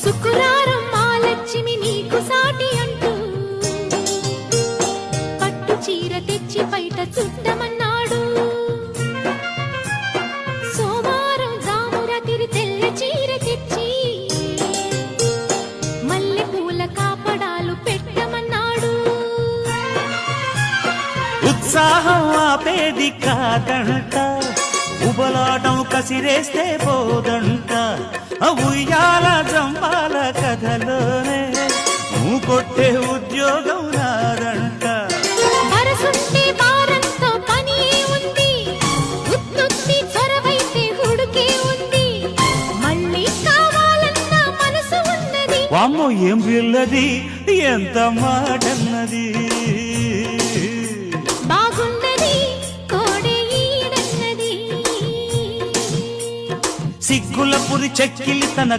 శుక్రారం మా లక్ష్మి నీకు సాటి అంటూ పట్టు చీర తెచ్చి బయట చుట్టమన్నాడు. సోమవారం జామురాతిరి తెల్ల చీర తెచ్చి మల్లె పూల కాపడాలు పెట్టమన్నాడు. ఉత్సాహం ఆపేది కాదంట, ఉబలాటం కసిరేస్తే పోదంట. ఉయ్యాల జంపాల కథలోనే నువ్వు కొట్టే ఉద్యోగం నాదంట. వరసుంటే వారంతో పని ఉంది, ఉత్తుత్తి చొరవైతే హుడుకే ఉంది. మళ్ళీ కావాలన్న మనసు ఉన్నది. వామ్మో ఏం పిల్లది, ఎంత మాటన్నది. బాగున్నది కోడే ఈడన్నది. సిగ్గుల పురి చెక్కిలి తన